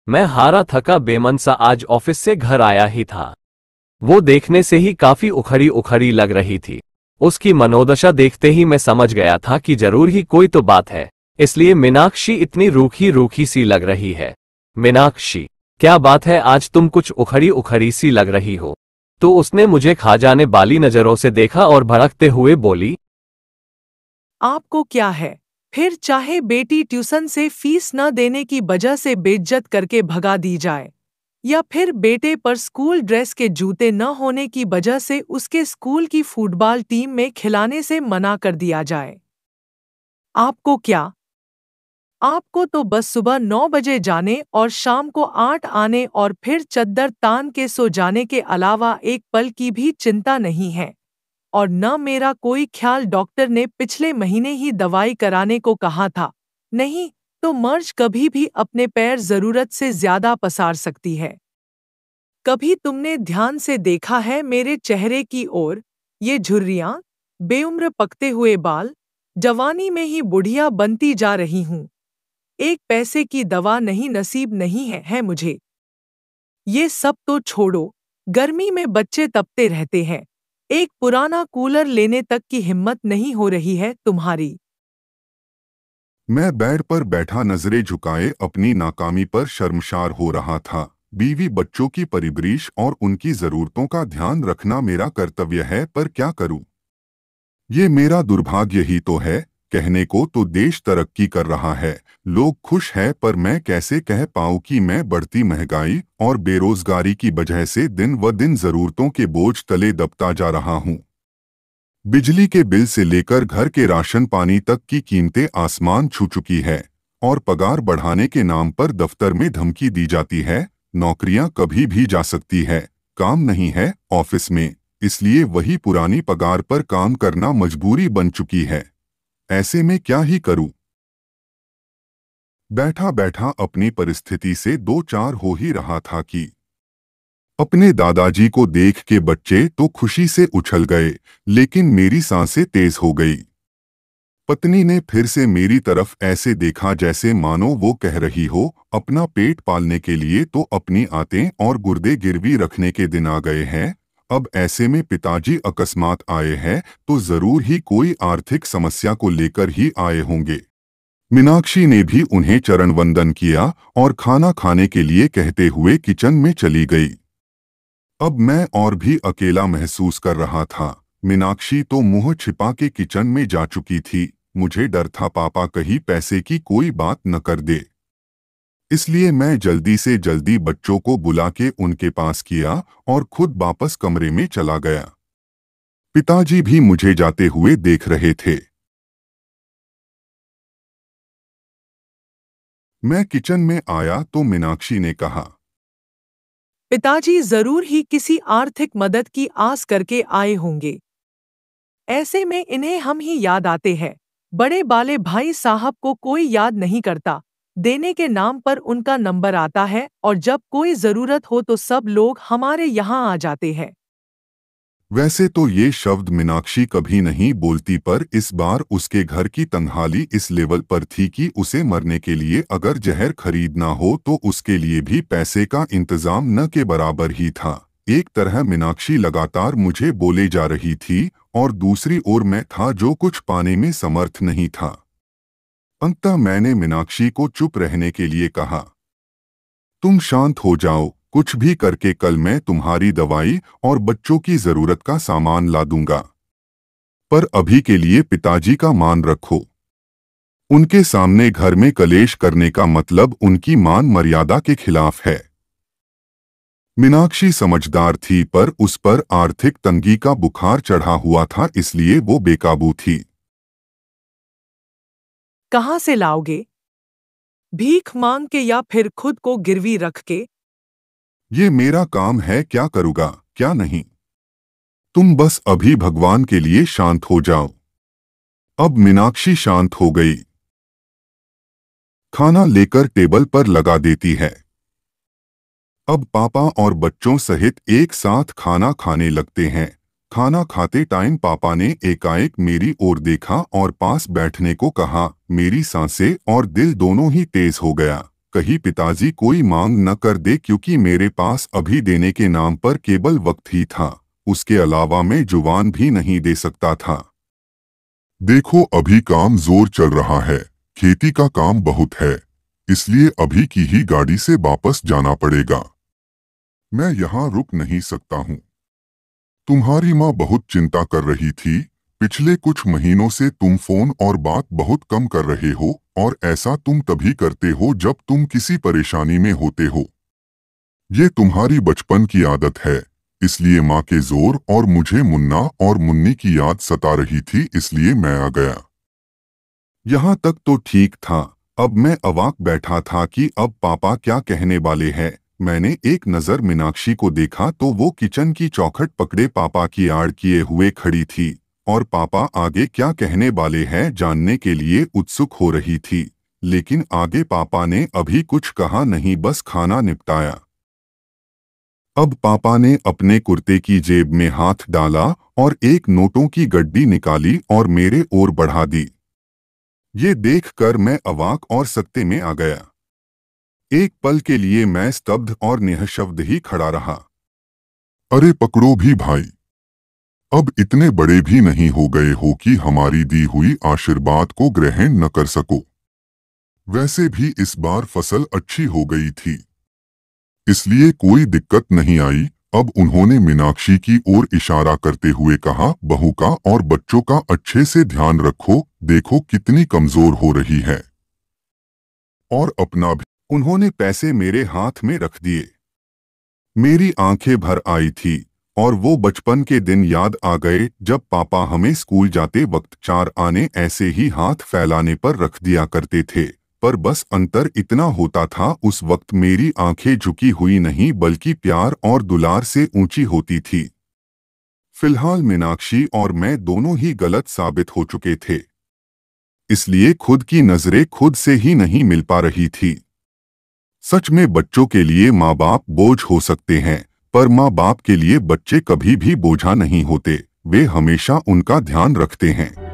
मैं हारा थका बेमन सा आज ऑफिस से घर आया ही था। वो देखने से ही काफी उखड़ी उखड़ी लग रही थी। उसकी मनोदशा देखते ही मैं समझ गया था कि जरूर ही कोई तो बात है, इसलिए मीनाक्षी इतनी रूखी रूखी सी लग रही है। मीनाक्षी, क्या बात है, आज तुम कुछ उखड़ी उखड़ी सी लग रही हो। तो उसने मुझे खा जाने वाली नजरों से देखा और भड़कते हुए बोली, आपको क्या है? फिर चाहे बेटी ट्यूशन से फीस न देने की वजह से बेइज्जत करके भगा दी जाए, या फिर बेटे पर स्कूल ड्रेस के जूते न होने की वजह से उसके स्कूल की फुटबॉल टीम में खिलाने से मना कर दिया जाए। आपको क्या? आपको तो बस सुबह 9 बजे जाने और शाम को 8 आने और फिर चद्दर तान के सो जाने के अलावा एक पल की भी चिंता नहीं है। और न मेरा कोई ख्याल, डॉक्टर ने पिछले महीने ही दवाई कराने को कहा था। नहीं तो मर्ज कभी भी अपने पैर जरूरत से ज्यादा पसार सकती है। कभी तुमने ध्यान से देखा है मेरे चेहरे की ओर? ये झुर्रियां, बेउम्र पकते हुए बाल, जवानी में ही बुढ़िया बनती जा रही हूं। एक पैसे की दवा नहीं नसीब नहीं है मुझे। ये सब तो छोड़ो, गर्मी में बच्चे तपते रहते हैं। एक पुराना कूलर लेने तक की हिम्मत नहीं हो रही है तुम्हारी। मैं बेड पर बैठा नजरें झुकाए अपनी नाकामी पर शर्मसार हो रहा था। बीवी बच्चों की परवरिश और उनकी जरूरतों का ध्यान रखना मेरा कर्तव्य है, पर क्या करूं? ये मेरा दुर्भाग्य ही तो है। कहने को तो देश तरक्की कर रहा है, लोग खुश हैं, पर मैं कैसे कह पाऊं कि मैं बढ़ती महंगाई और बेरोजगारी की वजह से दिन व दिन जरूरतों के बोझ तले दबता जा रहा हूं। बिजली के बिल से लेकर घर के राशन पानी तक की कीमतें आसमान छू चुकी है, और पगार बढ़ाने के नाम पर दफ्तर में धमकी दी जाती है। नौकरियां कभी भी जा सकती है, काम नहीं है ऑफिस में, इसलिए वही पुरानी पगार पर काम करना मजबूरी बन चुकी है। ऐसे में क्या ही करूं? बैठा बैठा अपनी परिस्थिति से दो चार हो ही रहा था कि अपने दादाजी को देख के बच्चे तो खुशी से उछल गए, लेकिन मेरी सांसें तेज हो गई। पत्नी ने फिर से मेरी तरफ ऐसे देखा जैसे मानो वो कह रही हो, अपना पेट पालने के लिए तो अपनी आंतें और गुर्दे गिरवी रखने के दिन आ गए हैं। अब ऐसे में पिताजी अकस्मात आए हैं तो जरूर ही कोई आर्थिक समस्या को लेकर ही आए होंगे। मीनाक्षी ने भी उन्हें चरण वंदन किया और खाना खाने के लिए कहते हुए किचन में चली गई। अब मैं और भी अकेला महसूस कर रहा था। मीनाक्षी तो मुंह छिपा के किचन में जा चुकी थी। मुझे डर था पापा कहीं पैसे की कोई बात न कर दे, इसलिए मैं जल्दी से जल्दी बच्चों को बुला के उनके पास किया और खुद वापस कमरे में चला गया। पिताजी भी मुझे जाते हुए देख रहे थे। मैं किचन में आया तो मीनाक्षी ने कहा, पिताजी जरूर ही किसी आर्थिक मदद की आस करके आए होंगे। ऐसे में इन्हें हम ही याद आते हैं। बड़े वाले भाई साहब को कोई याद नहीं करता। देने के नाम पर उनका नंबर आता है और जब कोई जरूरत हो तो सब लोग हमारे यहाँ आ जाते हैं। वैसे तो ये शब्द मीनाक्षी कभी नहीं बोलती, पर इस बार उसके घर की तंहाली इस लेवल पर थी कि उसे मरने के लिए अगर जहर खरीदना हो तो उसके लिए भी पैसे का इंतजाम न के बराबर ही था। एक तरह मीनाक्षी लगातार मुझे बोले जा रही थी और दूसरी ओर मैं था जो कुछ पाने में समर्थ नहीं था। अंततः मैंने मीनाक्षी को चुप रहने के लिए कहा, तुम शांत हो जाओ, कुछ भी करके कल मैं तुम्हारी दवाई और बच्चों की जरूरत का सामान ला दूंगा, पर अभी के लिए पिताजी का मान रखो। उनके सामने घर में कलेश करने का मतलब उनकी मान मर्यादा के खिलाफ है। मीनाक्षी समझदार थी, पर उस पर आर्थिक तंगी का बुखार चढ़ा हुआ था, इसलिए वो बेकाबू थी। कहाँ से लाओगे? भीख मांग के या फिर खुद को गिरवी रख के? ये मेरा काम है, क्या करूँगा क्या नहीं। तुम बस अभी भगवान के लिए शांत हो जाओ। अब मीनाक्षी शांत हो गई। खाना लेकर टेबल पर लगा देती है। अब पापा और बच्चों सहित एक साथ खाना खाने लगते हैं। खाना खाते टाइम पापा ने एकाएक मेरी ओर देखा और पास बैठने को कहा। मेरी सांसें और दिल दोनों ही तेज हो गया। कही पिताजी कोई मांग न कर दे, क्योंकि मेरे पास अभी देने के नाम पर केवल वक्त ही था, उसके अलावा मैं जुबान भी नहीं दे सकता था। देखो अभी काम जोर चल रहा है, खेती का काम बहुत है, इसलिए अभी की ही गाड़ी से वापस जाना पड़ेगा। मैं यहाँ रुक नहीं सकता हूँ। तुम्हारी माँ बहुत चिंता कर रही थी। पिछले कुछ महीनों से तुम फोन और बात बहुत कम कर रहे हो, और ऐसा तुम तभी करते हो जब तुम किसी परेशानी में होते हो। ये तुम्हारी बचपन की आदत है, इसलिए माँ के जोर और मुझे मुन्ना और मुन्नी की याद सता रही थी, इसलिए मैं आ गया। यहाँ तक तो ठीक था। अब मैं अवाक बैठा था कि अब पापा क्या कहने वाले हैं। मैंने एक नज़र मीनाक्षी को देखा तो वो किचन की चौखट पकड़े पापा की आड़ किए हुए खड़ी थी, और पापा आगे क्या कहने वाले हैं जानने के लिए उत्सुक हो रही थी। लेकिन आगे पापा ने अभी कुछ कहा नहीं, बस खाना निपटाया। अब पापा ने अपने कुर्ते की जेब में हाथ डाला और एक नोटों की गड्डी निकाली और मेरे ओर बढ़ा दी। ये देखकर मैं अवाक और सकते में आ गया। एक पल के लिए मैं स्तब्ध और निःशब्द ही खड़ा रहा। अरे पकड़ो भी भाई, अब इतने बड़े भी नहीं हो गए हो कि हमारी दी हुई आशीर्वाद को ग्रहण न कर सको। वैसे भी इस बार फसल अच्छी हो गई थी, इसलिए कोई दिक्कत नहीं आई। अब उन्होंने मीनाक्षी की ओर इशारा करते हुए कहा, बहू का और बच्चों का अच्छे से ध्यान रखो, देखो कितनी कमजोर हो रही है। और अपना भी। उन्होंने पैसे मेरे हाथ में रख दिए। मेरी आंखें भर आई थी और वो बचपन के दिन याद आ गए जब पापा हमें स्कूल जाते वक्त 4 आने ऐसे ही हाथ फैलाने पर रख दिया करते थे। पर बस अंतर इतना होता था, उस वक्त मेरी आंखें झुकी हुई नहीं बल्कि प्यार और दुलार से ऊंची होती थी। फिलहाल मीनाक्षी और मैं दोनों ही गलत साबित हो चुके थे, इसलिए खुद की नजरें खुद से ही नहीं मिल पा रही थी। सच में बच्चों के लिए माँ बाप बोझ हो सकते हैं, पर माँ बाप के लिए बच्चे कभी भी बोझा नहीं होते, वे हमेशा उनका ध्यान रखते हैं।